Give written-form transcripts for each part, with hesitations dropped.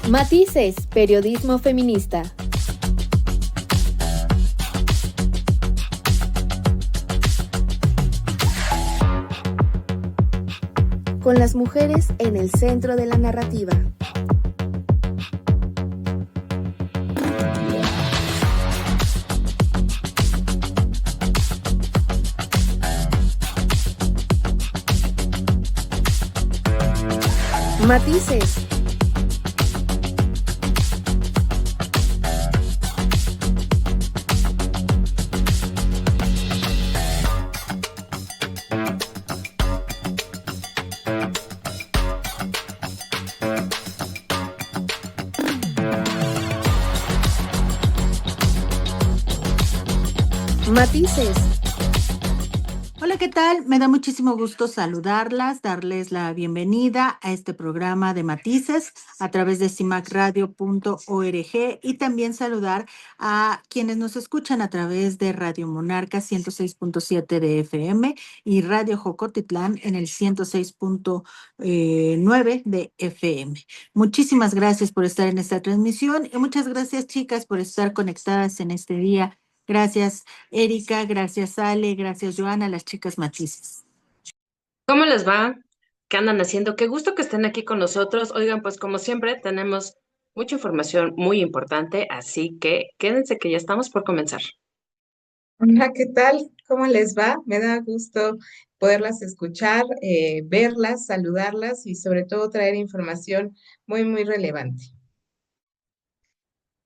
Matices, periodismo feminista. Con las mujeres en el centro de la narrativa. Matices. Matices. Hola, ¿qué tal? Me da muchísimo gusto saludarlas, darles la bienvenida a este programa de Matices a través de cimacradio.org y también saludar a quienes nos escuchan a través de Radio Monarca 106.7 de FM y Radio Jocotitlán en el 106.9 de FM. Muchísimas gracias por estar en esta transmisión y muchas gracias, chicas, por estar conectadas en este día. Gracias, Erika, gracias, Ale, gracias, Joana, las chicas Matices. ¿Cómo les va? ¿Qué andan haciendo? Qué gusto que estén aquí con nosotros. Oigan, pues como siempre tenemos mucha información muy importante, así que quédense que ya estamos por comenzar. Hola, ¿qué tal? ¿Cómo les va? Me da gusto poderlas escuchar, verlas, saludarlas y sobre todo traer información muy relevante.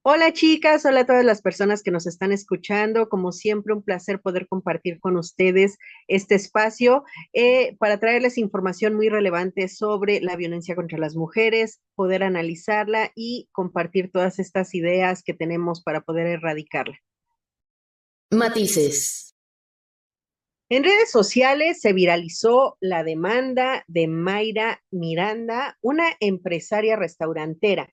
Hola chicas, hola a todas las personas que nos están escuchando. Como siempre, un placer poder compartir con ustedes este espacio para traerles información muy relevante sobre la violencia contra las mujeres, poder analizarla y compartir todas estas ideas que tenemos para poder erradicarla. Matices. En redes sociales se viralizó la demanda de Mayra Miranda, una empresaria restaurantera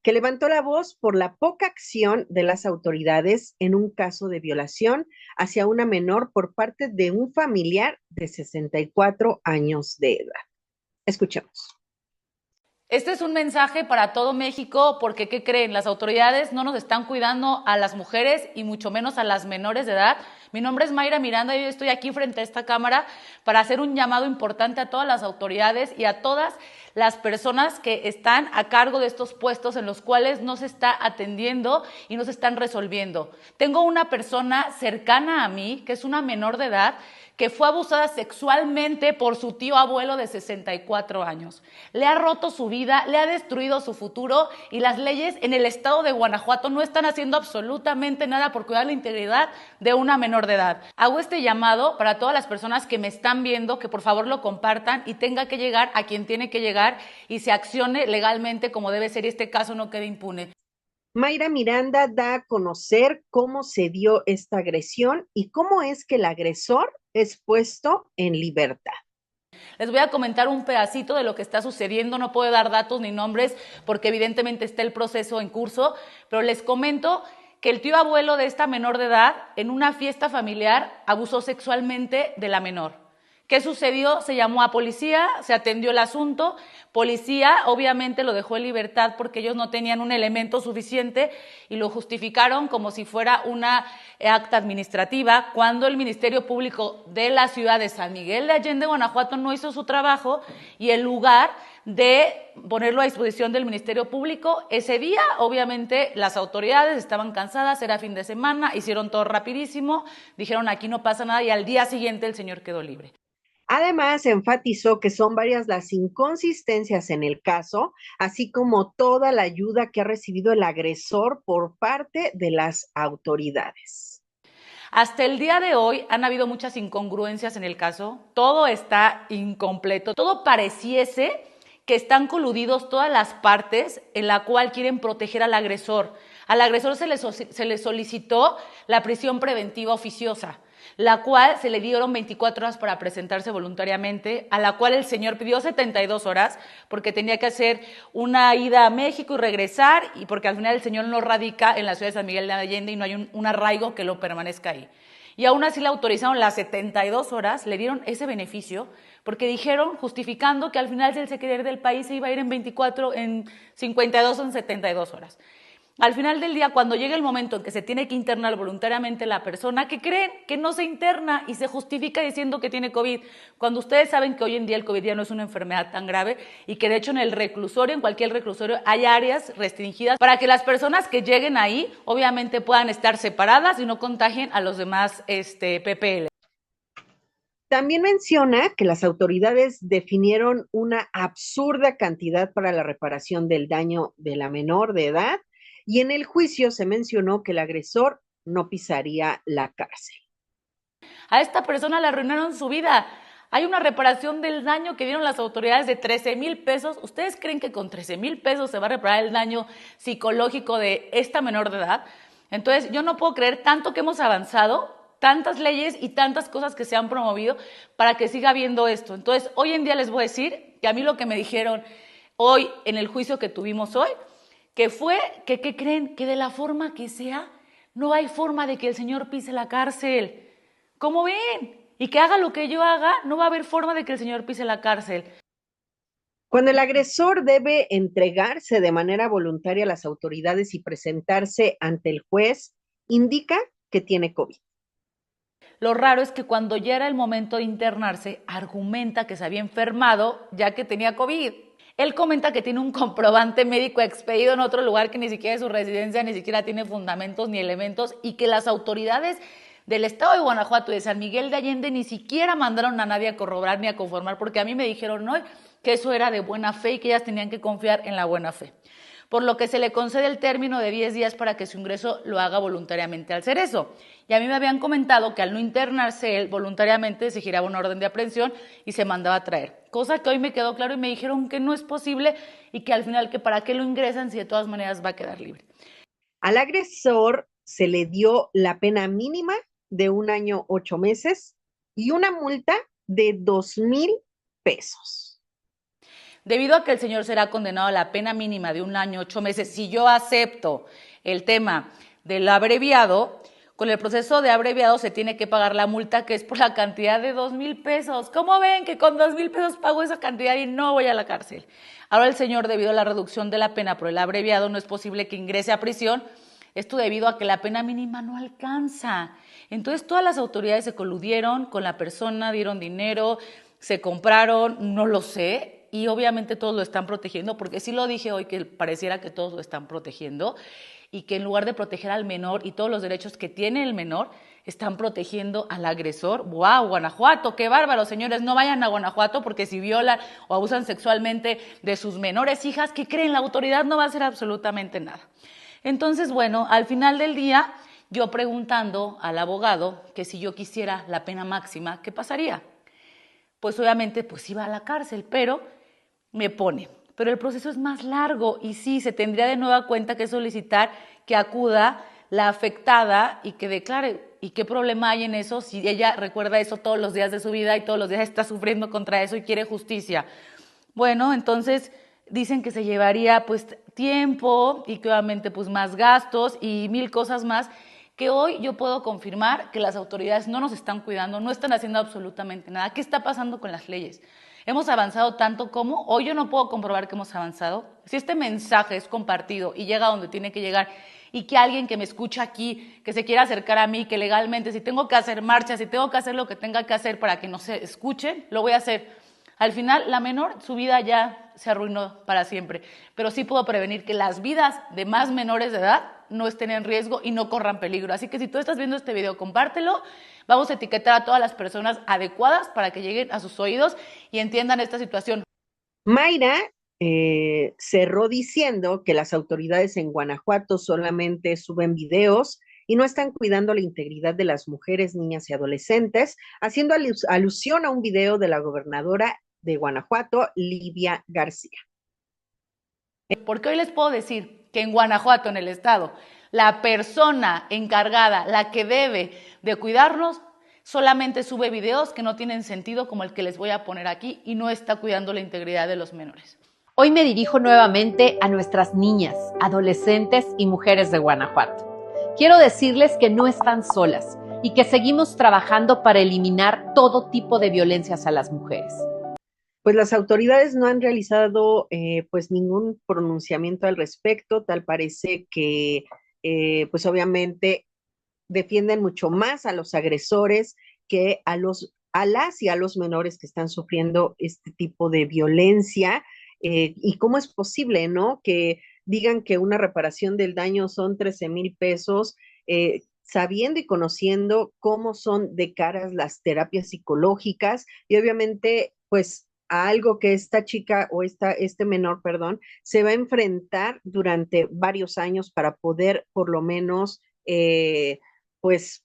que levantó la voz por la poca acción de las autoridades en un caso de violación hacia una menor por parte de un familiar de 64 años de edad. Escuchemos. Este es un mensaje para todo México porque, ¿qué creen? Las autoridades no nos están cuidando a las mujeres y mucho menos a las menores de edad. Mi nombre es Mayra Miranda y yo estoy aquí frente a esta cámara para hacer un llamado importante a todas las autoridades y a todas las personas que están a cargo de estos puestos en los cuales no se está atendiendo y no se están resolviendo. Tengo una persona cercana a mí, que es una menor de edad, que fue abusada sexualmente por su tío abuelo de 64 años. Le ha roto su vida, le ha destruido su futuro y las leyes en el estado de Guanajuato no están haciendo absolutamente nada por cuidar la integridad de una menor de edad. Hago este llamado para todas las personas que me están viendo, que por favor lo compartan y tenga que llegar a quien tiene que llegar y se accione legalmente como debe ser y este caso no quede impune. Mayra Miranda da a conocer cómo se dio esta agresión y cómo es que el agresor es puesto en libertad. Les voy a comentar un pedacito de lo que está sucediendo, no puedo dar datos ni nombres porque evidentemente está el proceso en curso, pero les comento que el tío abuelo de esta menor de edad en una fiesta familiar abusó sexualmente de la menor. ¿Qué sucedió? Se llamó a policía, se atendió el asunto, policía obviamente lo dejó en libertad porque ellos no tenían un elemento suficiente y lo justificaron como si fuera una acta administrativa, cuando el Ministerio Público de la ciudad de San Miguel de Allende, Guanajuato, no hizo su trabajo y en lugar de ponerlo a disposición del Ministerio Público, ese día obviamente las autoridades estaban cansadas, era fin de semana, hicieron todo rapidísimo, dijeron aquí no pasa nada y al día siguiente el señor quedó libre. Además, enfatizó que son varias las inconsistencias en el caso, así como toda la ayuda que ha recibido el agresor por parte de las autoridades. Hasta el día de hoy han habido muchas incongruencias en el caso, todo está incompleto, todo pareciese que están coludidos todas las partes en la cual quieren proteger al agresor. Al agresor se le solicitó la prisión preventiva oficiosa, la cual se le dieron 24 horas para presentarse voluntariamente, a la cual el señor pidió 72 horas porque tenía que hacer una ida a México y regresar, y porque al final el señor no radica en la ciudad de San Miguel de Allende y no hay un arraigo que lo permanezca ahí. y aún así le autorizaron las 72 horas, le dieron ese beneficio, porque dijeron, justificando que al final si él se quería ir del país se iba a ir en 24, en 52 o en 72 horas. Al final del día, cuando llega el momento en que se tiene que internar voluntariamente la persona, ¿qué creen? Que no se interna y se justifica diciendo que tiene COVID, cuando ustedes saben que hoy en día el COVID ya no es una enfermedad tan grave y que de hecho en el reclusorio, en cualquier reclusorio, hay áreas restringidas para que las personas que lleguen ahí obviamente puedan estar separadas y no contagien a los demás PPL. También menciona que las autoridades definieron una absurda cantidad para la reparación del daño de la menor de edad y en el juicio se mencionó que el agresor no pisaría la cárcel. A esta persona le arruinaron su vida. Hay una reparación del daño que dieron las autoridades de 13,000 pesos. ¿Ustedes creen que con 13,000 pesos se va a reparar el daño psicológico de esta menor de edad? Entonces, yo no puedo creer tanto que hemos avanzado, tantas leyes y tantas cosas que se han promovido para que siga habiendo esto. Entonces, hoy en día les voy a decir que a mí lo que me dijeron hoy en el juicio que tuvimos hoy, que fue que, ¿qué creen? Que de la forma que sea, no hay forma de que el señor pise la cárcel. ¿Cómo ven? Y que haga lo que yo haga, no va a haber forma de que el señor pise la cárcel. Cuando el agresor debe entregarse de manera voluntaria a las autoridades y presentarse ante el juez, indica que tiene COVID. Lo raro es que cuando ya era el momento de internarse, argumenta que se había enfermado ya que tenía COVID. Él comenta que tiene un comprobante médico expedido en otro lugar que ni siquiera es su residencia, ni siquiera tiene fundamentos ni elementos y que las autoridades del estado de Guanajuato y de San Miguel de Allende ni siquiera mandaron a nadie a corroborar ni a conformar, porque a mí me dijeron hoy que eso era de buena fe y que ellas tenían que confiar en la buena fe. Por lo que se le concede el término de 10 días para que su ingreso lo haga voluntariamente al Cerezo. Y a mí me habían comentado que al no internarse él voluntariamente se giraba una orden de aprehensión y se mandaba a traer. Cosa que hoy me quedó claro y me dijeron que no es posible y que al final que para qué lo ingresan si de todas maneras va a quedar libre. Al agresor se le dio la pena mínima de 1 año 8 meses y una multa de 2,000 pesos. Debido a que el señor será condenado a la pena mínima de 1 año 8 meses, si yo acepto el tema del abreviado, con el proceso de abreviado se tiene que pagar la multa que es por la cantidad de 2,000 pesos. ¿Cómo ven que con 2,000 pesos pago esa cantidad y no voy a la cárcel? Ahora el señor, debido a la reducción de la pena por el abreviado, no es posible que ingrese a prisión. Esto debido a que la pena mínima no alcanza. Entonces todas las autoridades se coludieron con la persona, dieron dinero, se compraron, no lo sé. Y obviamente todos lo están protegiendo, porque sí lo dije hoy que pareciera que todos lo están protegiendo y que en lugar de proteger al menor y todos los derechos que tiene el menor, están protegiendo al agresor. ¡Wow! Guanajuato, qué bárbaro, señores, no vayan a Guanajuato porque si violan o abusan sexualmente de sus menores hijas, ¿qué creen? La autoridad no va a hacer absolutamente nada. Entonces, bueno, al final del día, yo preguntando al abogado que si yo quisiera la pena máxima, ¿qué pasaría? Pues obviamente pues iba a la cárcel, pero me pone, pero el proceso es más largo y sí, se tendría de nueva cuenta que solicitar que acuda la afectada y que declare. ¿Y qué problema hay en eso si ella recuerda eso todos los días de su vida y todos los días está sufriendo contra eso y quiere justicia? Bueno, entonces dicen que se llevaría pues tiempo y que obviamente pues más gastos y 1,000 cosas más que hoy yo puedo confirmar que las autoridades no nos están cuidando, no están haciendo absolutamente nada. ¿Qué está pasando con las leyes? Hemos avanzado tanto como hoy yo no puedo comprobar que hemos avanzado. Si este mensaje es compartido y llega a donde tiene que llegar y que alguien que me escucha aquí, que se quiera acercar a mí, que legalmente si tengo que hacer marchas, si tengo que hacer lo que tenga que hacer para que no se escuchen, lo voy a hacer. Al final, la menor, su vida ya se arruinó para siempre, pero sí puedo prevenir que las vidas de más menores de edad no estén en riesgo y no corran peligro. Así que si tú estás viendo este video, compártelo. Vamos a etiquetar a todas las personas adecuadas para que lleguen a sus oídos y entiendan esta situación. Mayra cerró diciendo que las autoridades en Guanajuato solamente suben videos y no están cuidando la integridad de las mujeres, niñas y adolescentes, haciendo alusión a un video de la gobernadora de Guanajuato, Livia García. Porque hoy les puedo decir que en Guanajuato, en el estado, la persona encargada, la que debe de cuidarnos, solamente sube videos que no tienen sentido como el que les voy a poner aquí y no está cuidando la integridad de los menores. Hoy me dirijo nuevamente a nuestras niñas, adolescentes y mujeres de Guanajuato. Quiero decirles que no están solas. y que seguimos trabajando para eliminar todo tipo de violencias a las mujeres. Pues las autoridades no han realizado pues ningún pronunciamiento al respecto, tal parece que pues obviamente defienden mucho más a los agresores que a las y a los menores que están sufriendo este tipo de violencia. ¿Y cómo es posible, no? Que digan que una reparación del daño son 13,000 pesos, sabiendo y conociendo cómo son de caras las terapias psicológicas y obviamente, pues a algo que esta chica o este menor, perdón, se va a enfrentar durante varios años para poder por lo menos pues,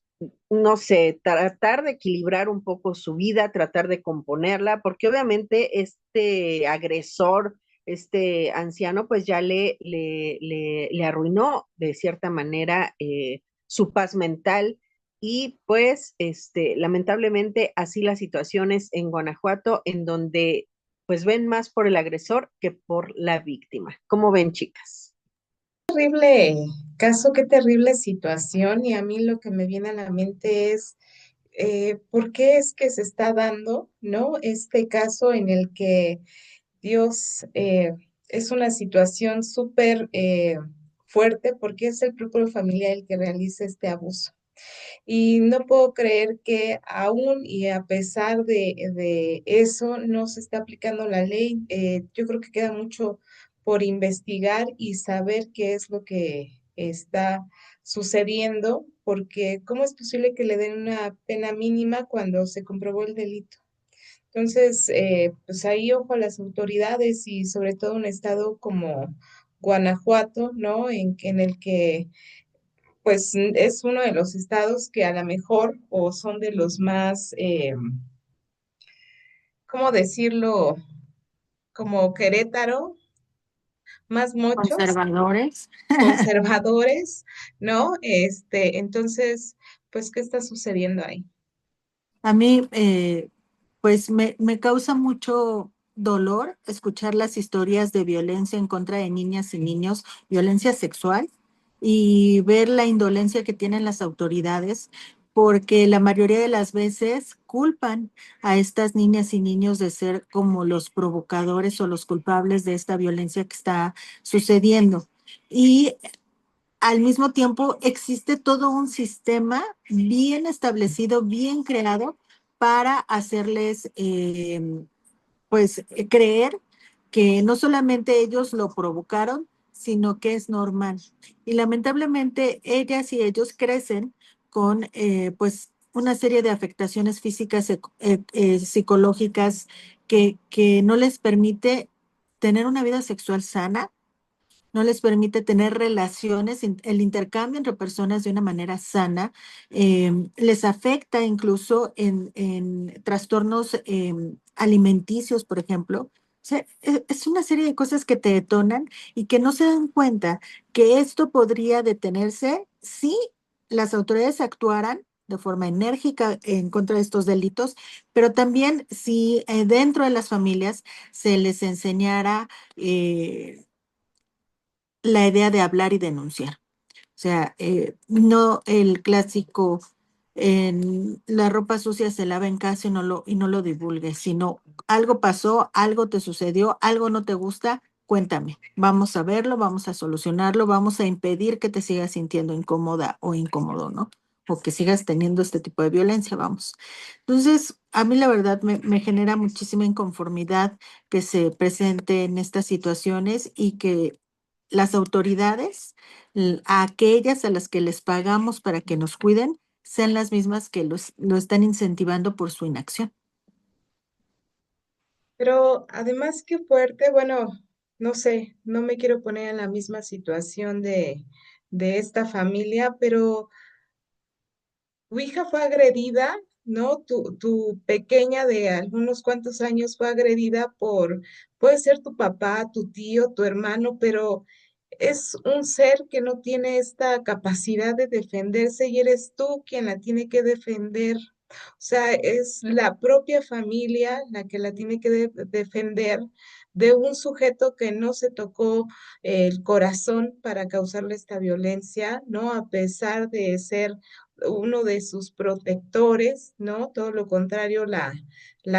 no sé, tratar de equilibrar un poco su vida, tratar de componerla, porque obviamente este agresor, este anciano, pues ya le arruinó de cierta manera su paz mental. Y pues, lamentablemente, así las situaciones en Guanajuato, en donde pues ven más por el agresor que por la víctima. ¿Cómo ven, chicas? Terrible caso, qué terrible situación. Y a mí lo que me viene a la mente es por qué es que se está dando, ¿no? Este caso en el que Dios es una situación súper fuerte porque es el propio familiar el que realiza este abuso. Y no puedo creer que aún y a pesar de eso no se está aplicando la ley. Yo creo que queda mucho por investigar y saber qué es lo que está sucediendo, porque ¿cómo es posible que le den una pena mínima cuando se comprobó el delito? Entonces, pues ahí ojo a las autoridades y sobre todo un estado como Guanajuato, ¿no? En el que pues es uno de los estados que a lo mejor o son de los más, ¿cómo decirlo? Como Querétaro, más mochos, Conservadores. conservadores, ¿no? Entonces, pues, ¿qué está sucediendo ahí? A mí, pues me causa mucho dolor escuchar las historias de violencia en contra de niñas y niños, violencia sexual, y ver la indolencia que tienen las autoridades, porque la mayoría de las veces culpan a estas niñas y niños de ser como los provocadores o los culpables de esta violencia que está sucediendo. Y al mismo tiempo existe todo un sistema bien establecido, bien creado para hacerles pues creer que no solamente ellos lo provocaron, sino que es normal. Y lamentablemente ellas y ellos crecen con pues una serie de afectaciones físicas, psicológicas que no les permite tener una vida sexual sana, no les permite tener relaciones, el intercambio entre personas de una manera sana, les afecta incluso en trastornos alimenticios, por ejemplo. O sea, es una serie de cosas que te detonan y que no se dan cuenta que esto podría detenerse si las autoridades actuaran de forma enérgica en contra de estos delitos, pero también si dentro de las familias se les enseñara la idea de hablar y denunciar. O sea, no el clásico, en la ropa sucia se lava en casa y no lo divulgues, sino algo pasó, algo te sucedió, algo no te gusta, cuéntame. Vamos a verlo, vamos a solucionarlo, vamos a impedir que te sigas sintiendo incómoda o incómodo, ¿no? O que sigas teniendo este tipo de violencia, vamos. Entonces, a mí la verdad me genera muchísima inconformidad que se presenten estas situaciones y que las autoridades, a aquellas a las que les pagamos para que nos cuiden, sean las mismas que lo están incentivando por su inacción. Pero además, qué fuerte, bueno, no sé, no me quiero poner en la misma situación de esta familia, pero tu hija fue agredida, ¿no? Tu pequeña de algunos cuantos años fue agredida puede ser tu papá, tu tío, tu hermano, pero es un ser que no tiene esta capacidad de defenderse y eres tú quien la tiene que defender. O sea, es la propia familia la que la tiene que defender de un sujeto que no se tocó el corazón para causarle esta violencia, ¿no? A pesar de ser uno de sus protectores, ¿no? Todo lo contrario, la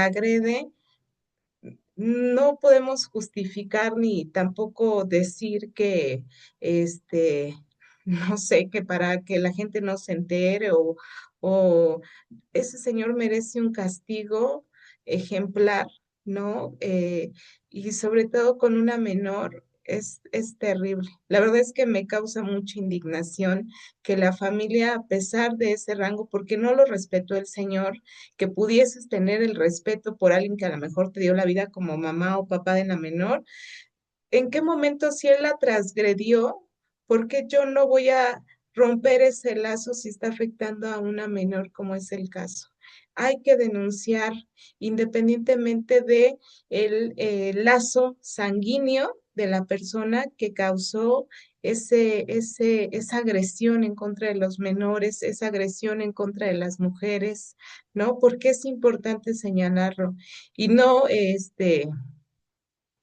agrede. No podemos justificar ni tampoco decir que, este, no sé, que para que la gente no se entere o ese señor merece un castigo ejemplar, ¿no? Y sobre todo con una menor es terrible. La verdad es que me causa mucha indignación que la familia, a pesar de ese rango, porque no lo respetó el señor, que pudieses tener el respeto por alguien que a lo mejor te dio la vida como mamá o papá de la menor, ¿en qué momento si él la transgredió? ¿Por qué yo no voy a romper ese lazo si está afectando a una menor como es el caso? Hay que denunciar independientemente de el lazo sanguíneo de la persona que causó esa agresión en contra de los menores, esa agresión en contra de las mujeres, ¿no? Porque es importante señalarlo y no,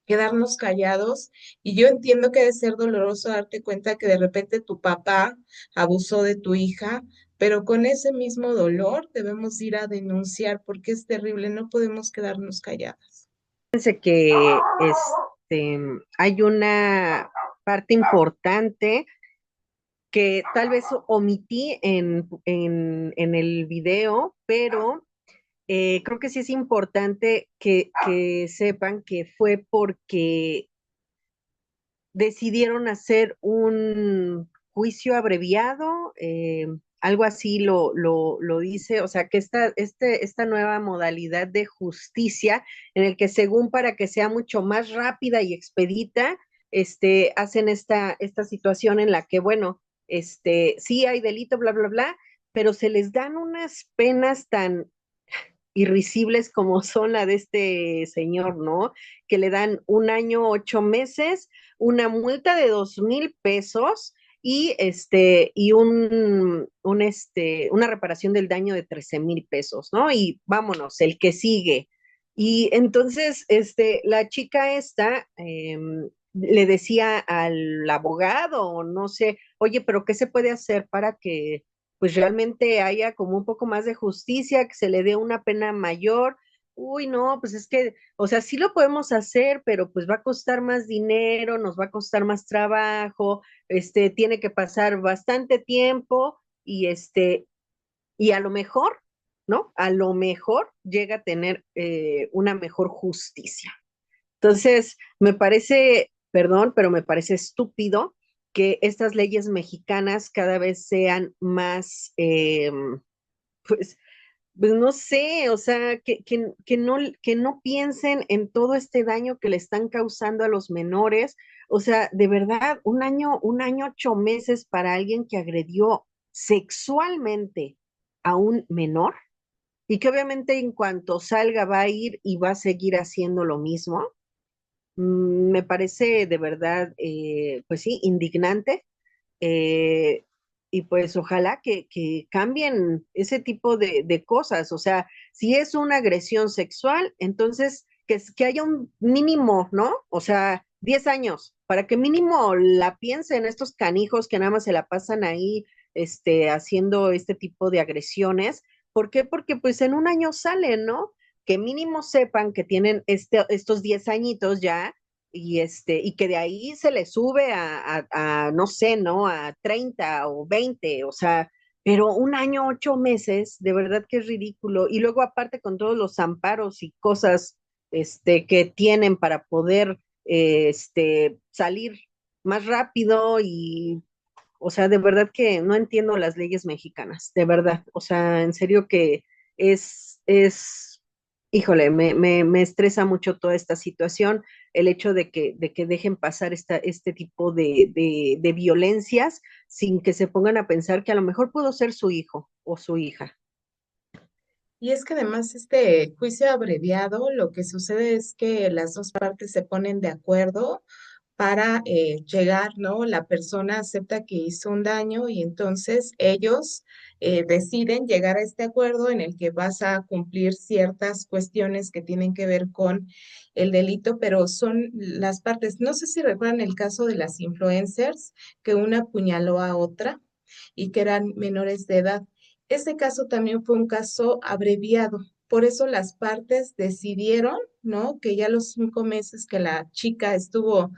quedarnos callados. Y yo entiendo que debe ser doloroso darte cuenta que de repente tu papá abusó de tu hija, pero con ese mismo dolor debemos ir a denunciar porque es terrible, no podemos quedarnos calladas. Fíjense que hay una parte importante que tal vez omití en el video, pero creo que sí es importante que sepan que fue porque decidieron hacer un juicio abreviado, algo así lo dice, o sea, que esta nueva modalidad de justicia en el que según para que sea mucho más rápida y expedita, hacen esta situación en la que, bueno, sí hay delito, bla, bla, bla, pero se les dan unas penas tan irrisibles como son la de este señor, ¿no? Que le dan 1 año, 8 meses, una multa de 2,000 pesos y una reparación del daño de 13,000 pesos, ¿no? Y vámonos, el que sigue. Y entonces, la chica esta le decía al abogado, o no sé, oye, pero ¿qué se puede hacer para que pues realmente haya como un poco más de justicia, que se le dé una pena mayor? Uy, no, pues es que, o sea, sí lo podemos hacer, pero pues va a costar más dinero, nos va a costar más trabajo, tiene que pasar bastante tiempo y a lo mejor, ¿no? A lo mejor llega a tener una mejor justicia. Entonces, me parece, perdón, pero me parece estúpido que estas leyes mexicanas cada vez sean más, pues, pues no sé, o sea, que no piensen en todo este daño que le están causando a los menores. O sea, de verdad, 1 año, 8 meses para alguien que agredió sexualmente a un menor y que obviamente en cuanto salga va a ir y va a seguir haciendo lo mismo. Me parece de verdad, pues sí, indignante. eh, y pues ojalá que cambien ese tipo de cosas. O sea, si es una agresión sexual, entonces que haya un mínimo, ¿no? O sea, 10 años, para que mínimo la piensen estos canijos que nada más se la pasan ahí, haciendo este tipo de agresiones. ¿Por qué? Porque pues en 1 año salen, ¿no? Que mínimo sepan que tienen estos 10 añitos ya y que de ahí se le sube no sé, ¿no? A 30 o 20, o sea, pero 1 año, 8 meses, de verdad que es ridículo. Y luego aparte con todos los amparos y cosas, que tienen para poder, salir más rápido o sea, de verdad que no entiendo las leyes mexicanas, de verdad. O sea, en serio que híjole, me estresa mucho toda esta situación, el hecho de que dejen pasar este tipo de violencias sin que se pongan a pensar que a lo mejor pudo ser su hijo o su hija. Y es que además este juicio abreviado, lo que sucede es que las dos partes se ponen de acuerdo para llegar, ¿no? La persona acepta que hizo un daño y entonces ellos deciden llegar a este acuerdo en el que vas a cumplir ciertas cuestiones que tienen que ver con el delito, pero son las partes. No sé si recuerdan el caso de las influencers, que una apuñaló a otra y que eran menores de edad. Este caso también fue un caso abreviado. Por eso las partes decidieron, ¿no? Que ya los 5 meses que la chica estuvo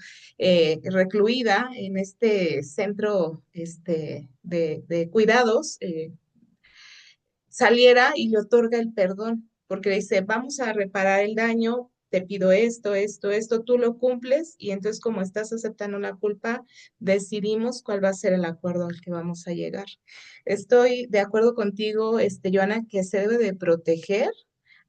recluida en este centro de cuidados, saliera y le otorga el perdón, porque le dice, vamos a reparar el daño, te pido esto, esto, esto, tú lo cumples, y entonces como estás aceptando una culpa, decidimos cuál va a ser el acuerdo al que vamos a llegar. Estoy de acuerdo contigo, Joana, que se debe de proteger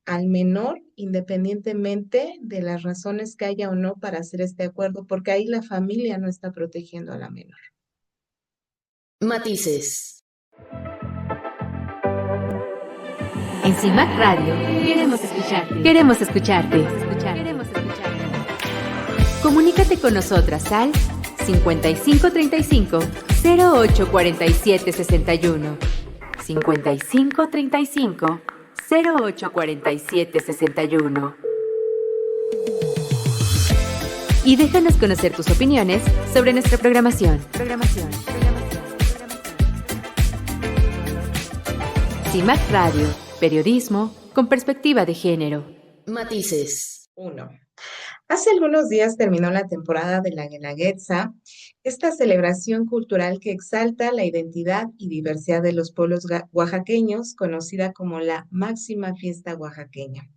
al menor independientemente de las razones que haya o no para hacer este acuerdo, porque ahí la familia no está protegiendo a la menor. Matices. En CIMAC Radio queremos escucharte. Queremos escucharte. Comunícate con nosotras al 5535 0847 61. 5535 0847 61. Y déjanos conocer tus opiniones sobre nuestra programación. CIMAC Radio, periodismo con perspectiva de género. Matices. 1. Hace algunos días terminó la temporada de la Guelaguetza, esta celebración cultural que exalta la identidad y diversidad de los pueblos oaxaqueños, conocida como la máxima fiesta oaxaqueña.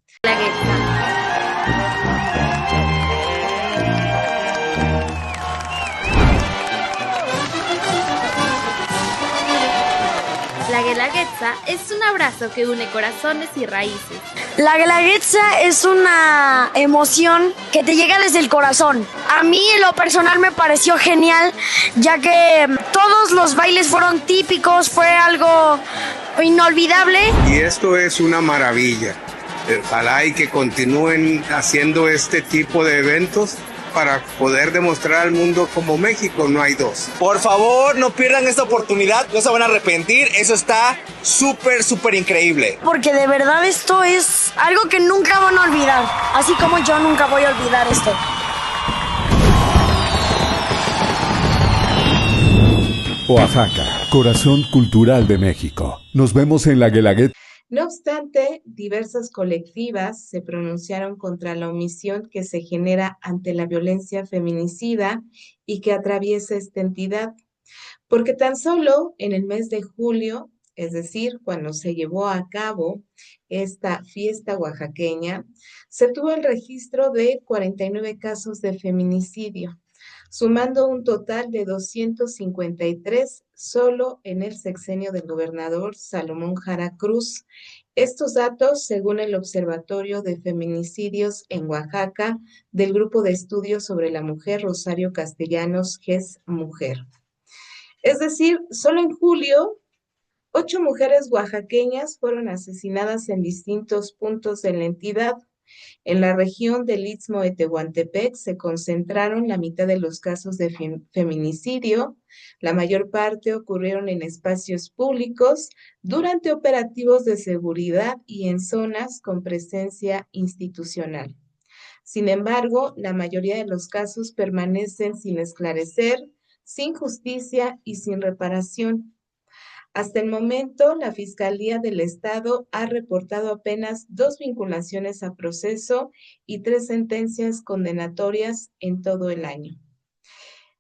La Guelaguetza es un abrazo que une corazones y raíces. La Guelaguetza es una emoción que te llega desde el corazón. A mí en lo personal me pareció genial, ya que todos los bailes fueron típicos, fue algo inolvidable. Y esto es una maravilla. Ojalá y que continúen haciendo este tipo de eventos para poder demostrar al mundo como México no hay dos. Por favor, no pierdan esta oportunidad, no se van a arrepentir, eso está súper increíble. Porque de verdad esto es algo que nunca van a olvidar, así como yo nunca voy a olvidar esto. Oaxaca, corazón cultural de México. Nos vemos en la Guelaguetza. No obstante, diversas colectivas se pronunciaron contra la omisión que se genera ante la violencia feminicida y que atraviesa esta entidad, porque tan solo en el mes de julio, es decir, cuando se llevó a cabo esta fiesta oaxaqueña, se tuvo el registro de 49 casos de feminicidio, sumando un total de 253 solo en el sexenio del gobernador Salomón Jara Cruz. Estos datos, según el Observatorio de Feminicidios en Oaxaca, del Grupo de Estudios sobre la Mujer Rosario Castellanos, GES Mujer. Es decir, solo en julio, 8 mujeres oaxaqueñas fueron asesinadas en distintos puntos de la entidad. En la región del Istmo de Tehuantepec se concentraron la mitad de los casos de feminicidio. La mayor parte ocurrieron en espacios públicos, durante operativos de seguridad y en zonas con presencia institucional. Sin embargo, la mayoría de los casos permanecen sin esclarecer, sin justicia y sin reparación. Hasta el momento, la Fiscalía del Estado ha reportado apenas 2 vinculaciones a proceso y 3 sentencias condenatorias en todo el año.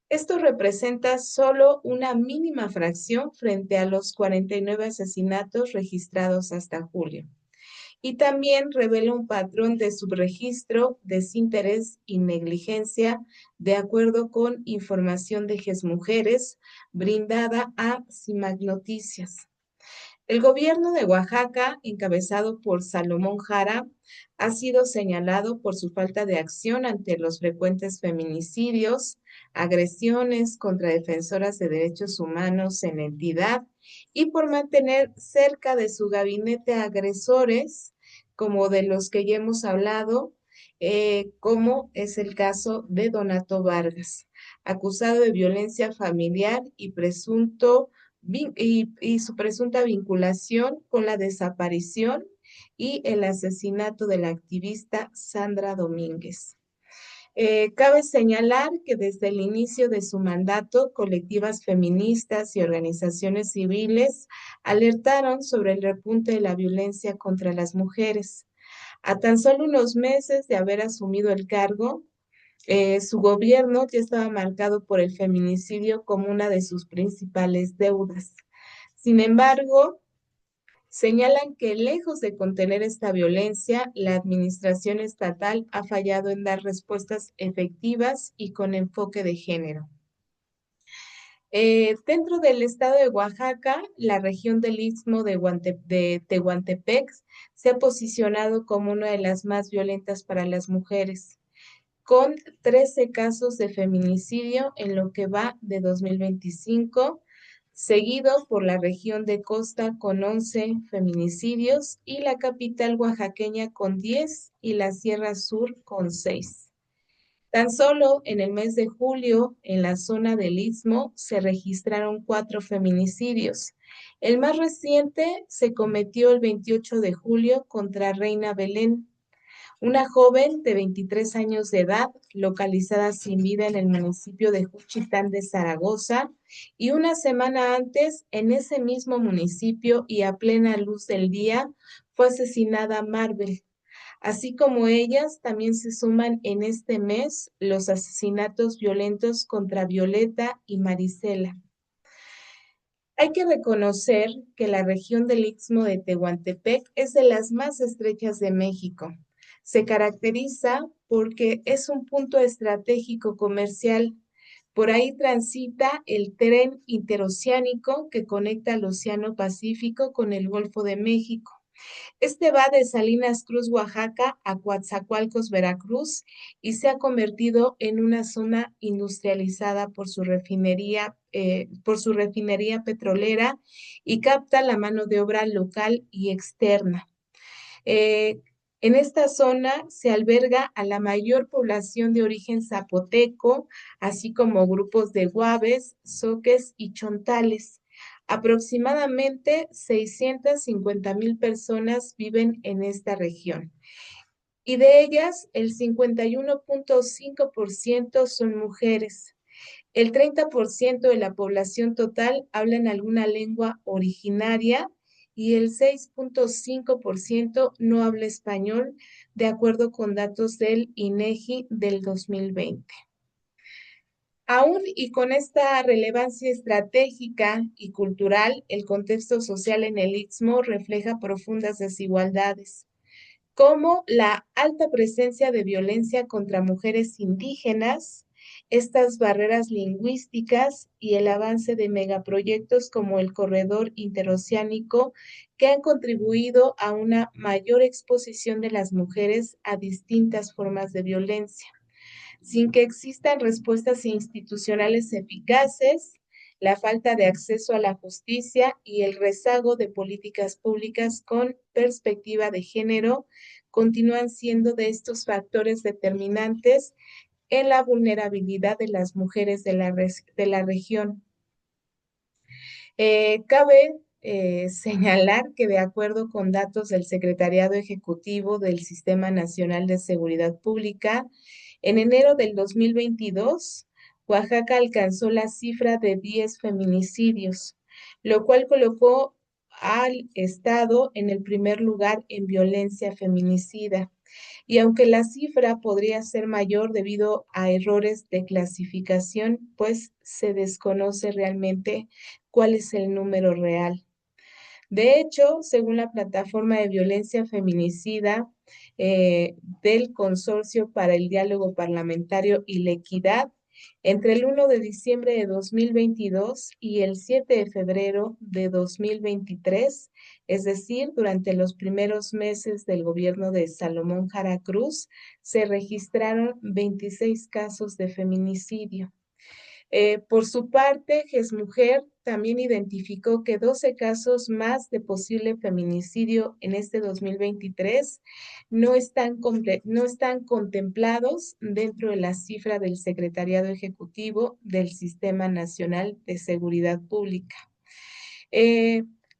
Esto representa solo una mínima fracción frente a los 49 asesinatos registrados hasta julio. Y también revela un patrón de subregistro, desinterés y negligencia, de acuerdo con información de GES Mujeres brindada a CIMAC Noticias. El gobierno de Oaxaca, encabezado por Salomón Jara, ha sido señalado por su falta de acción ante los frecuentes feminicidios, agresiones contra defensoras de derechos humanos en la entidad y por mantener cerca de su gabinete a agresores, como de los que ya hemos hablado, como es el caso de Donato Vargas, acusado de violencia familiar y su presunta vinculación con la desaparición y el asesinato de la activista Sandra Domínguez. Cabe señalar que desde el inicio de su mandato, colectivas feministas y organizaciones civiles alertaron sobre el repunte de la violencia contra las mujeres. A tan solo unos meses de haber asumido el cargo, su gobierno ya estaba marcado por el feminicidio como una de sus principales deudas. Sin embargo, señalan que lejos de contener esta violencia, la administración estatal ha fallado en dar respuestas efectivas y con enfoque de género. Dentro del estado de Oaxaca, la región del Istmo de Tehuantepec se ha posicionado como una de las más violentas para las mujeres, con 13 casos de feminicidio en lo que va de 2025, seguido por la región de Costa con 11 feminicidios y la capital oaxaqueña con 10 y la Sierra Sur con 6. Tan solo en el mes de julio, en la zona del Istmo, se registraron 4 feminicidios. El más reciente se cometió el 28 de julio contra Reina Belén, una joven de 23 años de edad, localizada sin vida en el municipio de Juchitán de Zaragoza, y una semana antes, en ese mismo municipio y a plena luz del día, fue asesinada Marvel. Así como ellas, también se suman en este mes los asesinatos violentos contra Violeta y Marisela. Hay que reconocer que la región del Istmo de Tehuantepec es de las más estrechas de México. Se caracteriza porque es un punto estratégico comercial. Por ahí transita el tren interoceánico que conecta al Océano Pacífico con el Golfo de México. Este va de Salinas Cruz, Oaxaca, a Coatzacoalcos, Veracruz, y se ha convertido en una zona industrializada por su refinería petrolera y capta la mano de obra local y externa. En esta zona se alberga a la mayor población de origen zapoteco, así como grupos de guaves, zoques y chontales. Aproximadamente 650,000 personas viven en esta región y de ellas el 51.5% son mujeres. El 30% de la población total habla en alguna lengua originaria y el 6.5% no habla español, de acuerdo con datos del INEGI del 2020. Aún y con esta relevancia estratégica y cultural, el contexto social en el Istmo refleja profundas desigualdades, como la alta presencia de violencia contra mujeres indígenas, estas barreras lingüísticas y el avance de megaproyectos como el Corredor Interoceánico que han contribuido a una mayor exposición de las mujeres a distintas formas de violencia. Sin que existan respuestas institucionales eficaces, la falta de acceso a la justicia y el rezago de políticas públicas con perspectiva de género continúan siendo de estos factores determinantes en la vulnerabilidad de las mujeres de la región. Cabe señalar que de acuerdo con datos del Secretariado Ejecutivo del Sistema Nacional de Seguridad Pública, en enero del 2022, Oaxaca alcanzó la cifra de 10 feminicidios, lo cual colocó al estado en el primer lugar en violencia feminicida. Y aunque la cifra podría ser mayor debido a errores de clasificación, pues se desconoce realmente cuál es el número real. De hecho, según la plataforma de violencia feminicida del Consorcio para el Diálogo Parlamentario y la Equidad, entre el 1 de diciembre de 2022 y el 7 de febrero de 2023, es decir, durante los primeros meses del gobierno de Salomón Jara Cruz, se registraron 26 casos de feminicidio. Por su parte, GESMujer también identificó que 12 casos más de posible feminicidio en este 2023 no están contemplados dentro de la cifra del Secretariado Ejecutivo del Sistema Nacional de Seguridad Pública.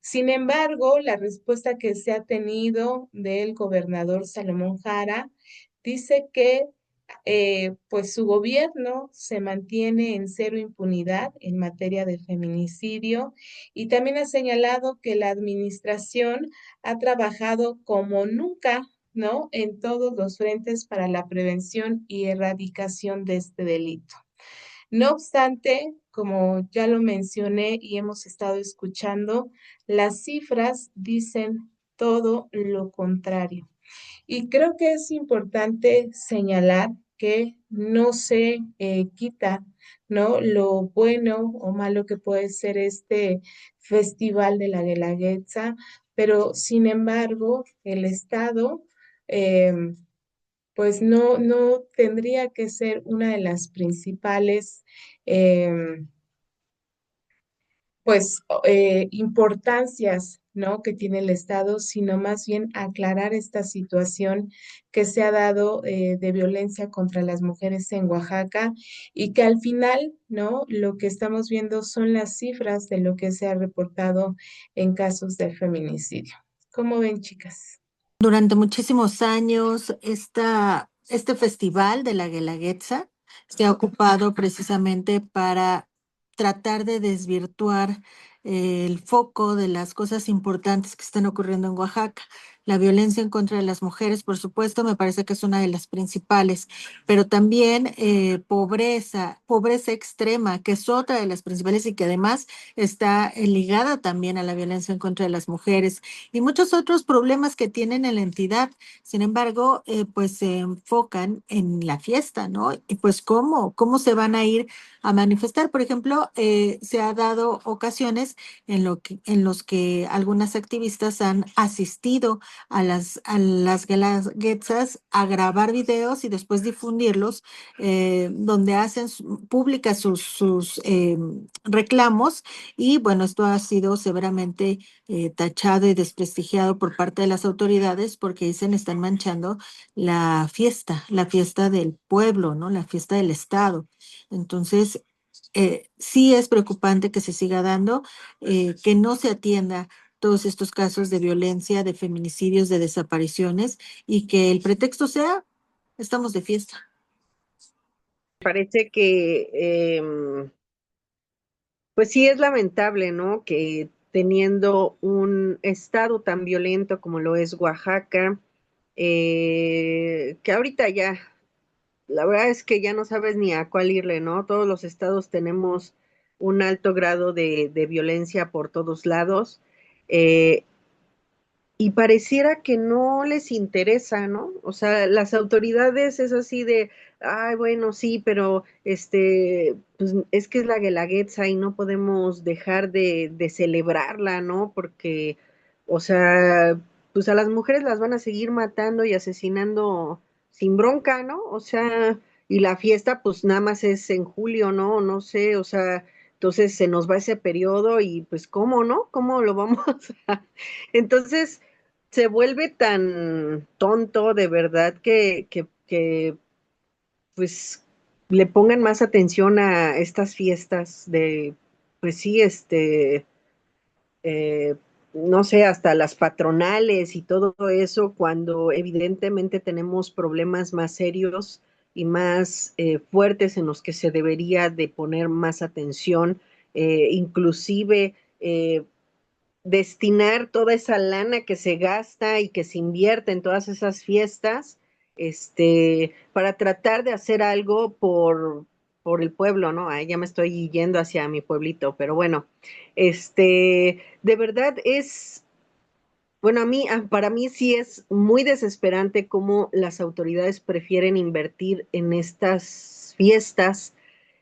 Sin embargo, la respuesta que se ha tenido del gobernador Salomón Jara dice que pues su gobierno se mantiene en cero impunidad en materia de feminicidio y también ha señalado que la administración ha trabajado como nunca, ¿no? En todos los frentes para la prevención y erradicación de este delito. No obstante, como ya lo mencioné y hemos estado escuchando, las cifras dicen todo lo contrario. Y creo que es importante señalar que no se quita, ¿no? Lo bueno o malo que puede ser este Festival de la Guelaguetza, pero sin embargo, el Estado, em, pues no tendría que ser una de las principales em, importancias, ¿no? Que tiene el Estado, sino más bien aclarar esta situación que se ha dado de violencia contra las mujeres en Oaxaca y que al final, ¿no? Lo que estamos viendo son las cifras de lo que se ha reportado en casos de feminicidio. ¿Cómo ven, chicas? Durante muchísimos años, este festival de la Guelaguetza se ha ocupado precisamente para tratar de desvirtuar el foco de las cosas importantes que están ocurriendo en Oaxaca. La violencia en contra de las mujeres, por supuesto, me parece que es una de las principales, pero también pobreza extrema, que es otra de las principales y que además está ligada también a la violencia en contra de las mujeres y muchos otros problemas que tienen en la entidad. Sin embargo, pues se enfocan en la fiesta, ¿no? Y pues cómo se van a ir a manifestar. Por ejemplo, se ha dado ocasiones en los que algunas activistas han asistido a las guelaguetzas a grabar videos y después difundirlos, donde hacen públicas sus reclamos. Y bueno, esto ha sido severamente tachado y desprestigiado por parte de las autoridades porque dicen están manchando la fiesta del pueblo, ¿no? La fiesta del Estado. Entonces, sí es preocupante que se siga dando, que no se atienda todos estos casos de violencia, de feminicidios, de desapariciones y que el pretexto sea, estamos de fiesta. Parece que pues sí es lamentable, ¿no? Que teniendo un estado tan violento como lo es Oaxaca, que ahorita ya, la verdad es que ya no sabes ni a cuál irle, ¿no? Todos los estados tenemos un alto grado de violencia por todos lados. eh, y pareciera que no les interesa, ¿no? O sea, las autoridades es así de, ay, bueno, sí, pero pues es que es la Guelaguetza y no podemos dejar de celebrarla, ¿no? Porque, o sea, pues a las mujeres las van a seguir matando y asesinando sin bronca, ¿no? O sea, y la fiesta pues nada más es en julio, ¿no? No sé, o sea, entonces se nos va ese periodo y pues ¿cómo, no? ¿Cómo lo vamos a...? Entonces se vuelve tan tonto de verdad que pues le pongan más atención a estas fiestas de, pues sí, eh, no sé, hasta las patronales y todo eso, cuando evidentemente tenemos problemas más serios y más fuertes en los que se debería de poner más atención, inclusive destinar toda esa lana que se gasta y que se invierte en todas esas fiestas, para tratar de hacer algo por el pueblo, ¿no? Ay, ya me estoy yendo hacia mi pueblito, pero bueno, de verdad es, bueno, para mí sí es muy desesperante cómo las autoridades prefieren invertir en estas fiestas,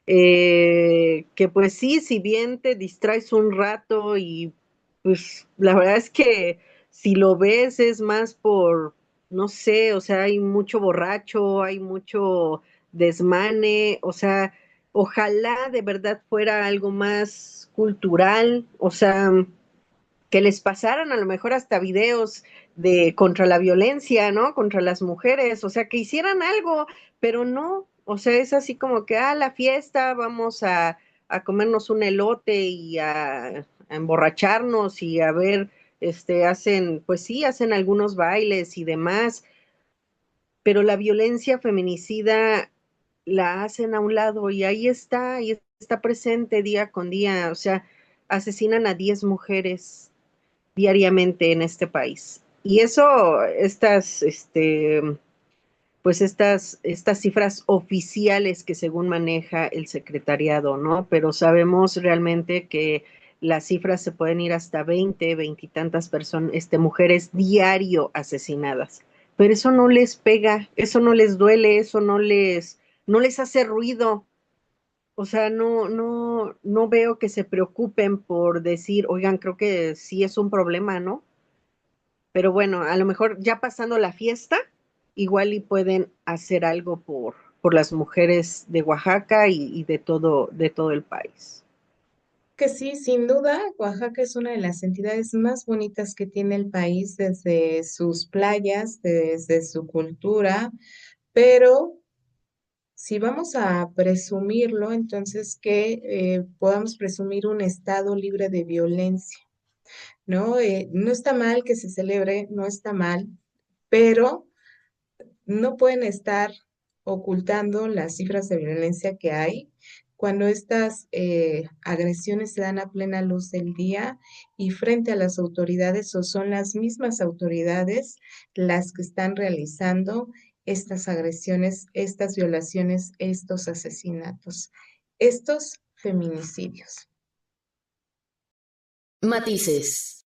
que pues sí, si bien te distraes un rato y pues la verdad es que si lo ves es más por, no sé, o sea, hay mucho borracho, hay mucho desmane, o sea, ojalá de verdad fuera algo más cultural, o sea, que les pasaran a lo mejor hasta videos de contra la violencia, ¿no? Contra las mujeres, o sea, que hicieran algo, pero no, o sea, es así como que, la fiesta, vamos a comernos un elote y a emborracharnos y a ver, hacen, pues sí, hacen algunos bailes y demás, pero la violencia feminicida la hacen a un lado y ahí está presente día con día. O sea, asesinan a 10 mujeres diariamente en este país. Y eso, estas cifras oficiales que según maneja el secretariado, ¿no? Pero sabemos realmente que las cifras se pueden ir hasta 20 y tantas personas, mujeres diario asesinadas. Pero eso no les pega, eso no les duele, eso no les hace ruido. O sea, no veo que se preocupen por decir, oigan, creo que sí es un problema, ¿no? Pero bueno, a lo mejor ya pasando la fiesta, igual y pueden hacer algo por las mujeres de Oaxaca y de todo el país. Que sí, sin duda, Oaxaca es una de las entidades más bonitas que tiene el país desde sus playas, desde su cultura, pero si vamos a presumirlo, entonces que podamos presumir un estado libre de violencia, ¿no? No está mal que se celebre, no está mal, pero no pueden estar ocultando las cifras de violencia que hay cuando estas agresiones se dan a plena luz del día y frente a las autoridades, o son las mismas autoridades las que están realizando estas agresiones, estas violaciones, estos asesinatos, estos feminicidios. Matices.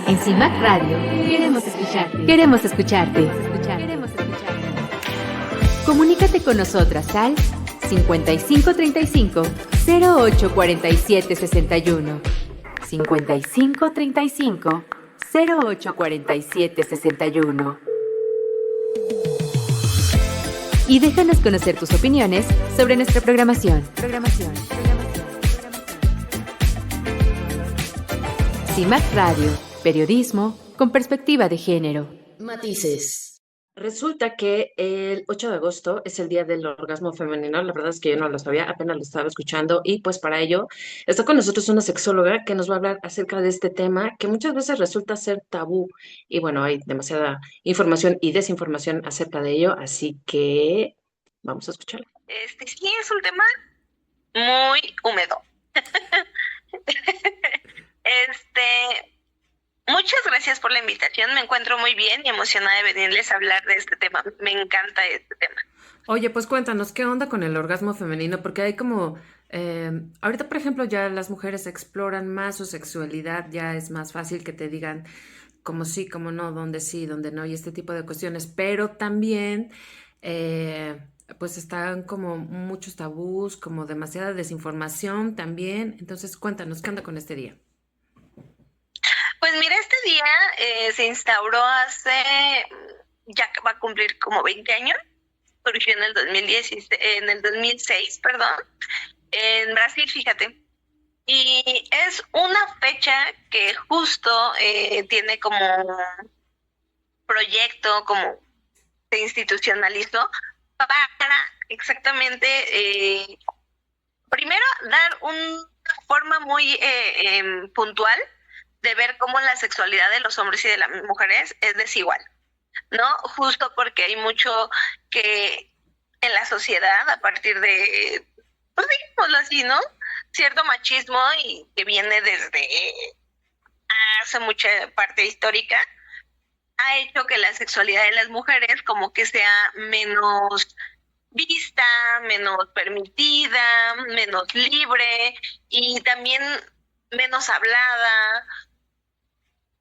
En CIMAC Radio queremos escucharte. Queremos escucharte. Comunícate con nosotras al 5535 0847 61. 5535 0847 61. Y déjanos conocer tus opiniones sobre nuestra programación. CIMAC Radio, periodismo con perspectiva de género. Matices. Resulta que el 8 de agosto es el día del orgasmo femenino. La verdad es que yo no lo sabía, apenas lo estaba escuchando y pues para ello está con nosotros una sexóloga que nos va a hablar acerca de este tema que muchas veces resulta ser tabú y bueno, hay demasiada información y desinformación acerca de ello, así que vamos a escucharla. Sí, es un tema muy húmedo. Muchas gracias por la invitación. Me encuentro muy bien y emocionada de venirles a hablar de este tema. Me encanta este tema. Oye, pues cuéntanos, ¿qué onda con el orgasmo femenino? Porque hay como, ahorita por ejemplo ya las mujeres exploran más su sexualidad, ya es más fácil que te digan como sí, como no, dónde no, y este tipo de cuestiones, pero también pues están como muchos tabús, como demasiada desinformación también. Entonces cuéntanos, ¿qué onda con este día? Pues mira, este día se instauró ya va a cumplir como 20 años, surgió en el 2006, en Brasil, fíjate. Y es una fecha que justo tiene como proyecto, como se institucionalizó para exactamente, primero dar una forma muy puntual de ver cómo la sexualidad de los hombres y de las mujeres es desigual, ¿no? Justo porque hay mucho que en la sociedad, a partir de, pues digámoslo así, ¿no? Cierto machismo y que viene desde hace mucha parte histórica, ha hecho que la sexualidad de las mujeres como que sea menos vista, menos permitida, menos libre y también menos hablada.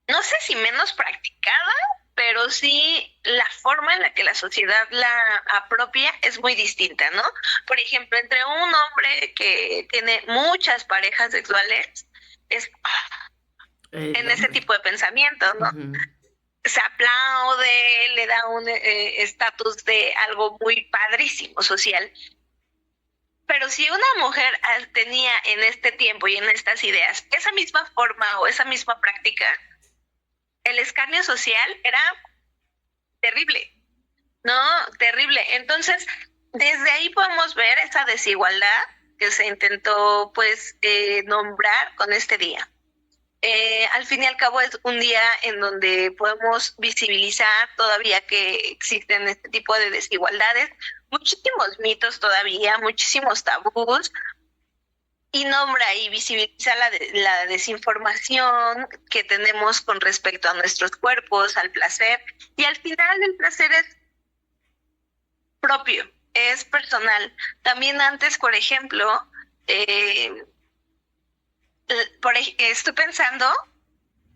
No sé si menos practicada, pero sí la forma en la que la sociedad la apropia es muy distinta, ¿no? Por ejemplo, entre un hombre que tiene muchas parejas sexuales, es en ese tipo de pensamiento, ¿no? Uh-huh. Se aplaude, le da un estatus de algo muy padrísimo social. Pero si una mujer tenía en este tiempo y en estas ideas esa misma forma o esa misma práctica, el escarnio social era terrible, ¿no? Terrible. Entonces, desde ahí podemos ver esa desigualdad que se intentó, pues, nombrar con este día. Al fin y al cabo es un día en donde podemos visibilizar todavía que existen este tipo de desigualdades, muchísimos mitos todavía, muchísimos tabús, y nombra y visibiliza la desinformación que tenemos con respecto a nuestros cuerpos, al placer, y al final el placer es propio, es personal. También antes, por ejemplo, estoy pensando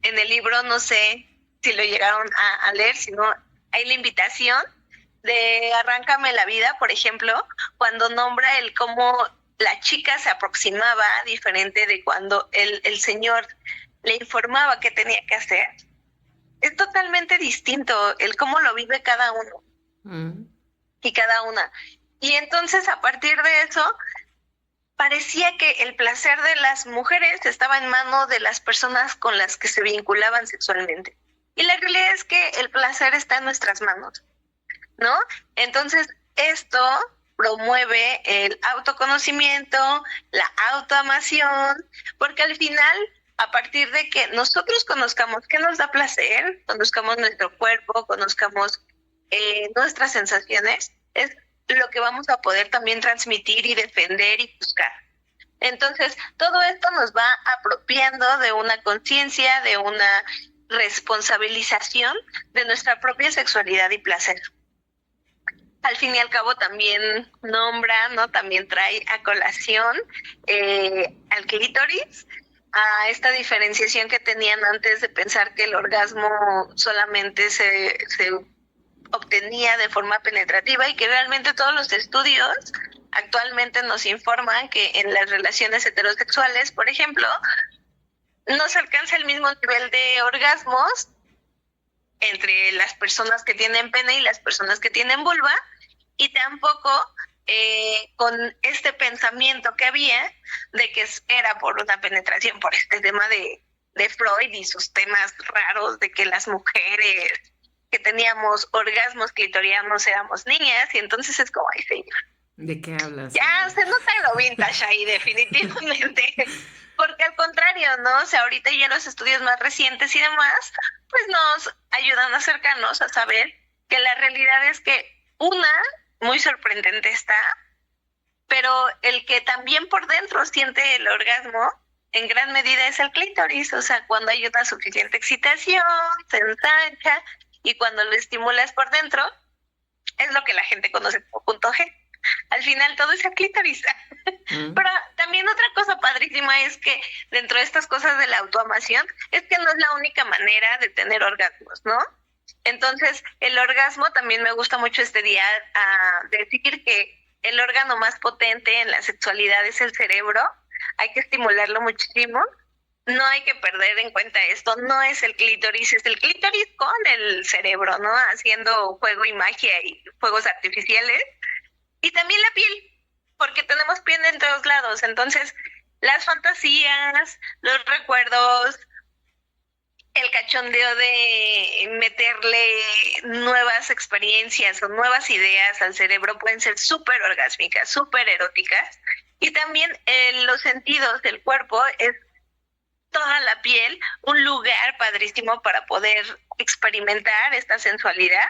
en el libro, no sé si lo llegaron a leer, si no, hay la invitación de Arráncame la vida, por ejemplo, cuando nombra el cómo la chica se aproximaba diferente de cuando el señor le informaba qué tenía que hacer. Es totalmente distinto el cómo lo vive cada uno y cada una. Y entonces, a partir de eso, parecía que el placer de las mujeres estaba en manos de las personas con las que se vinculaban sexualmente. Y la realidad es que el placer está en nuestras manos, ¿no? Entonces, esto promueve el autoconocimiento, la autoamación, porque al final, a partir de que nosotros conozcamos qué nos da placer, conozcamos nuestro cuerpo, conozcamos nuestras sensaciones, es lo que vamos a poder también transmitir y defender y buscar. Entonces, todo esto nos va apropiando de una conciencia, de una responsabilización de nuestra propia sexualidad y placer. Al fin y al cabo también nombra, ¿no? También trae a colación al clítoris, a esta diferenciación que tenían antes de pensar que el orgasmo solamente se obtenía de forma penetrativa, y que realmente todos los estudios actualmente nos informan que en las relaciones heterosexuales, por ejemplo, no se alcanza el mismo nivel de orgasmos entre las personas que tienen pene y las personas que tienen vulva, y tampoco con este pensamiento que había de que era por una penetración, por este tema de Freud y sus temas raros de que las mujeres que teníamos orgasmos clitorianos éramos niñas, y entonces es como, ay, señor, ¿de qué hablas? ya se nota lo vintage ahí, definitivamente. Porque al contrario, ¿no? O sea, ahorita ya los estudios más recientes y demás, pues nos ayudan a acercarnos a saber que la realidad es que muy sorprendente está, pero el que también por dentro siente el orgasmo en gran medida es el clítoris. O sea, cuando hay una suficiente excitación, se ensancha, y cuando lo estimulas por dentro, es lo que la gente conoce como punto G. Al final todo es el clítoris. Pero también otra cosa padrísima es que dentro de estas cosas de la autoamación, es que no es la única manera de tener orgasmos, ¿no? Entonces, el orgasmo, también me gusta mucho este día decir que el órgano más potente en la sexualidad es el cerebro. Hay que estimularlo muchísimo. No hay que perder en cuenta esto, no es el clítoris, es el clítoris con el cerebro, ¿no? Haciendo juego y magia y fuegos artificiales. Y también la piel, porque tenemos piel en todos lados. Entonces, las fantasías, los recuerdos, el cachondeo de meterle nuevas experiencias o nuevas ideas al cerebro pueden ser súper orgásmicas, súper eróticas. Y también los sentidos del cuerpo es toda la piel, un lugar padrísimo para poder experimentar esta sensualidad,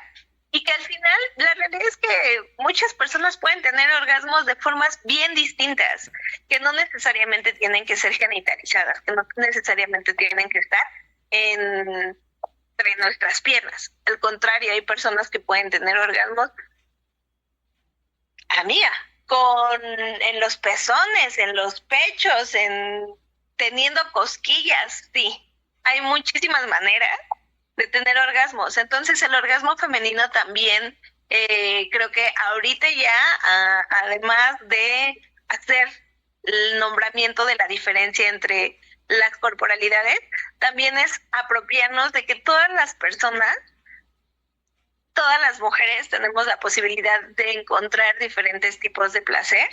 y que al final la realidad es que muchas personas pueden tener orgasmos de formas bien distintas, que no necesariamente tienen que ser genitalizadas, que no necesariamente tienen que estar entre nuestras piernas. Al contrario, hay personas que pueden tener orgasmos, amiga, en los pezones, en los pechos, teniendo cosquillas. Sí, hay muchísimas maneras de tener orgasmos. Entonces, el orgasmo femenino también, creo que ahorita ya, además de hacer el nombramiento de la diferencia entre las corporalidades, también es apropiarnos de que todas las personas, todas las mujeres tenemos la posibilidad de encontrar diferentes tipos de placer,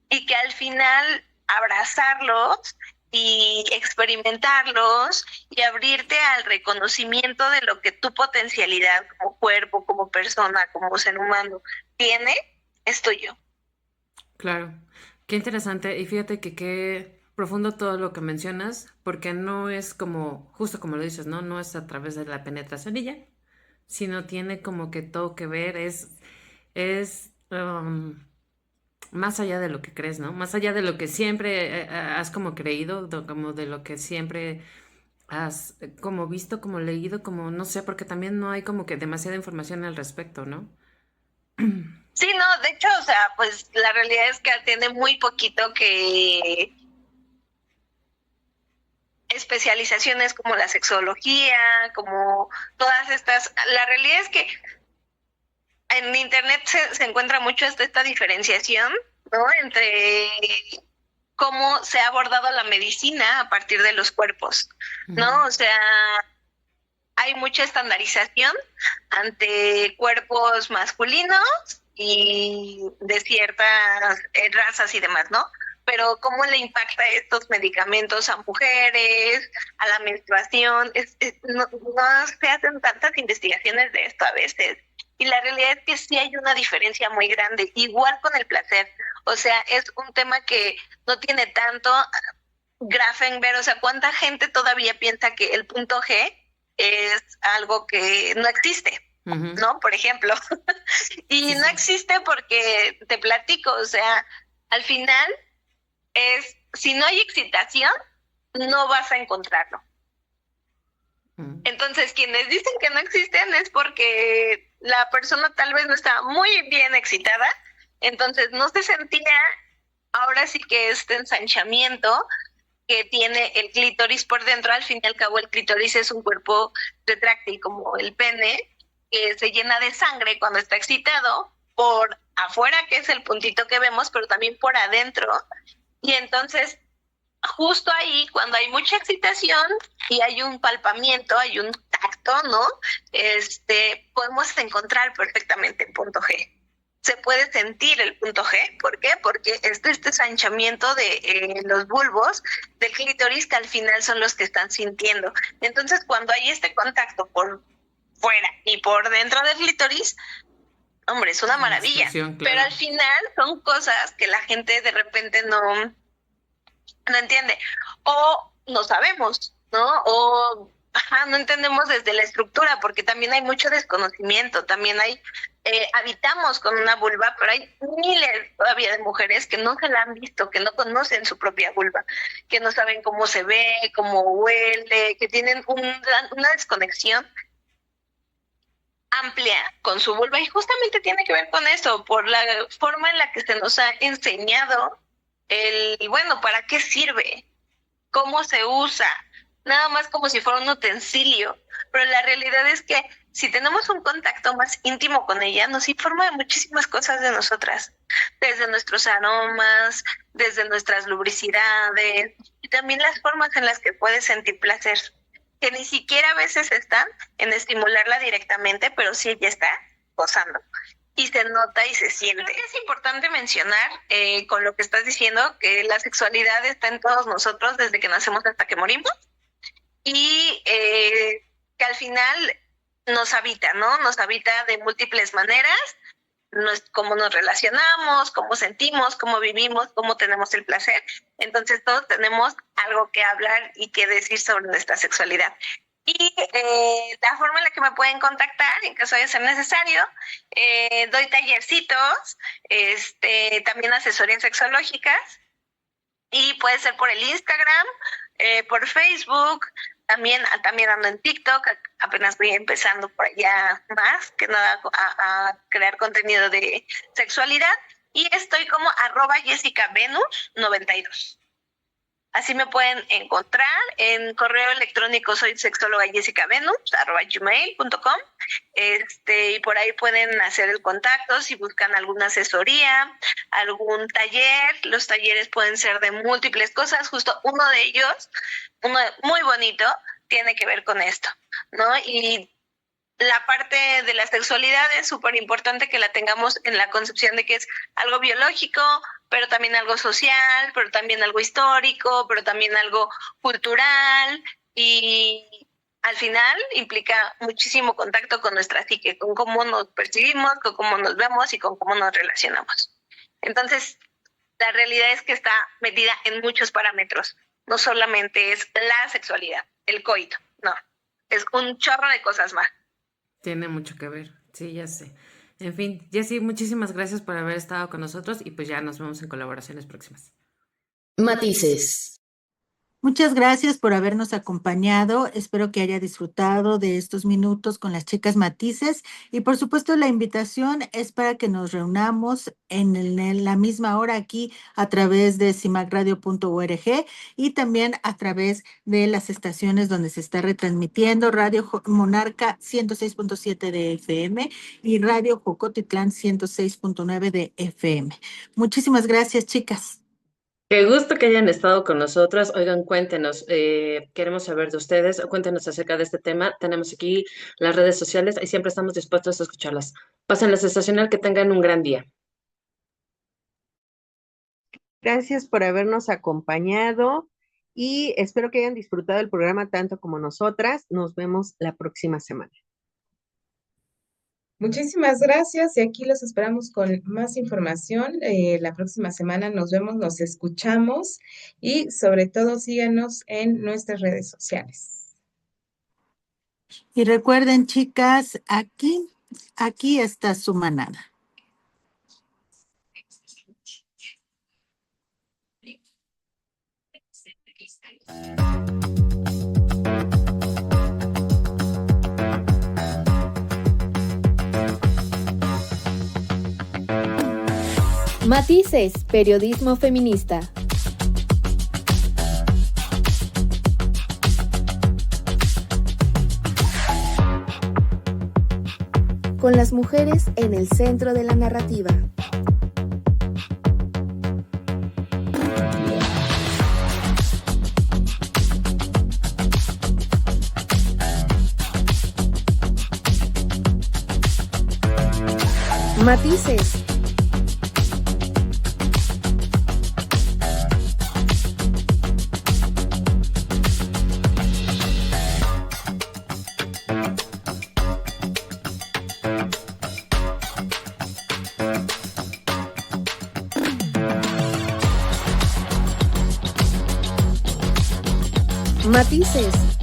y que al final abrazarlos y experimentarlos y abrirte al reconocimiento de lo que tu potencialidad como cuerpo, como persona, como ser humano tiene, es tuyo. Claro, qué interesante. Y fíjate que qué profundo todo lo que mencionas, porque no es como, justo como lo dices, ¿no? No es a través de la penetración y ya, sino tiene como que todo que ver, es más allá de lo que crees, ¿no? Más allá de lo que siempre has como creído, como de lo que siempre has como visto, como leído, como no sé, porque también no hay como que demasiada información al respecto, ¿no? Sí, no, de hecho, o sea, pues la realidad es que tiene muy poquito que especializaciones como la sexología, como todas estas. La realidad es que en internet se encuentra mucho esta diferenciación, ¿no? Entre cómo se ha abordado la medicina a partir de los cuerpos, ¿no? O sea, hay mucha estandarización ante cuerpos masculinos y de ciertas razas y demás, ¿no? Pero cómo le impacta estos medicamentos a mujeres, a la menstruación, no se hacen tantas investigaciones de esto a veces. Y la realidad es que sí hay una diferencia muy grande, igual con el placer. O sea, es un tema que no tiene tanto Grafenberg, o sea, ¿cuánta gente todavía piensa que el punto G es algo que no existe? ¿No? Por ejemplo. Y no existe porque, te platico, o sea, al final si no hay excitación, no vas a encontrarlo. Entonces, quienes dicen que no existen es porque la persona tal vez no estaba muy bien excitada, entonces no se sentía, ahora sí que este ensanchamiento que tiene el clítoris por dentro. Al fin y al cabo el clítoris es un cuerpo retráctil como el pene, que se llena de sangre cuando está excitado, por afuera, que es el puntito que vemos, pero también por adentro. Y entonces, justo ahí, cuando hay mucha excitación y hay un palpamiento, hay un tacto, ¿no? Podemos encontrar perfectamente el punto G. Se puede sentir el punto G. ¿Por qué? Porque este ensanchamiento de los bulbos del clítoris, que al final son los que están sintiendo. Entonces, cuando hay este contacto por fuera y por dentro del clítoris, hombre, es una maravilla. Claro. Pero al final son cosas que la gente de repente no entiende. O no sabemos, ¿no? O no entendemos desde la estructura, porque también hay mucho desconocimiento. También hay, habitamos con una vulva, pero hay miles todavía de mujeres que no se la han visto, que no conocen su propia vulva, que no saben cómo se ve, cómo huele, que tienen una desconexión amplia con su vulva, y justamente tiene que ver con eso, por la forma en la que se nos ha enseñado ¿para qué sirve? ¿Cómo se usa? Nada más como si fuera un utensilio, pero la realidad es que si tenemos un contacto más íntimo con ella, nos informa de muchísimas cosas de nosotras, desde nuestros aromas, desde nuestras lubricidades, y también las formas en las que puedes sentir placer, que ni siquiera a veces están en estimularla directamente, pero sí ella está gozando. Y se nota y se siente. Creo que es importante mencionar, con lo que estás diciendo, que la sexualidad está en todos nosotros desde que nacemos hasta que morimos, y que al final nos habita, ¿no? Nos habita de múltiples maneras, cómo nos relacionamos, cómo sentimos, cómo vivimos, cómo tenemos el placer. Entonces todos tenemos algo que hablar y que decir sobre nuestra sexualidad. Y la forma en la que me pueden contactar, en caso de ser necesario, doy tallercitos, también asesorías sexológicas, y puede ser por el Instagram, por Facebook, también ando en TikTok, apenas voy empezando por allá más que nada a crear contenido de sexualidad, y estoy como @JessicaVenus92. Así me pueden encontrar. En correo electrónico soy sexóloga@jessicavenus@gmail.com. Y por ahí pueden hacer el contacto si buscan alguna asesoría, algún taller. Los talleres pueden ser de múltiples cosas. Justo uno de ellos, uno muy bonito, tiene que ver con esto, ¿no? Y la parte de la sexualidad es súper importante que la tengamos en la concepción de que es algo biológico, pero también algo social, pero también algo histórico, pero también algo cultural, y al final implica muchísimo contacto con nuestra psique, con cómo nos percibimos, con cómo nos vemos y con cómo nos relacionamos. Entonces, La realidad es que está metida en muchos parámetros. No solamente es la sexualidad, el coito, no. Es un chorro de cosas más. Tiene mucho que ver, sí, ya sé. En fin, Jessy, muchísimas gracias por haber estado con nosotros y pues ya nos vemos en colaboraciones próximas. Matices. Muchas gracias por habernos acompañado. Espero que haya disfrutado de estos minutos con las chicas Matices. Y por supuesto, la invitación es para que nos reunamos en la misma hora aquí a través de cimacradio.org y también a través de las estaciones donde se está retransmitiendo Radio Monarca 106.7 de FM y Radio Jocotitlán 106.9 de FM. Muchísimas gracias, chicas. Qué gusto que hayan estado con nosotras. Oigan, cuéntenos, queremos saber de ustedes, cuéntenos acerca de este tema. Tenemos aquí las redes sociales y siempre estamos dispuestos a escucharlas. Pásenla sensacional, que tengan un gran día. Gracias por habernos acompañado y espero que hayan disfrutado el programa tanto como nosotras. Nos vemos la próxima semana. Muchísimas gracias y aquí los esperamos con más información. La próxima semana nos vemos, nos escuchamos y sobre todo síganos en nuestras redes sociales. Y recuerden, chicas, aquí está su manada. Matices, periodismo feminista. Con las mujeres en el centro de la narrativa. Matices. Matices.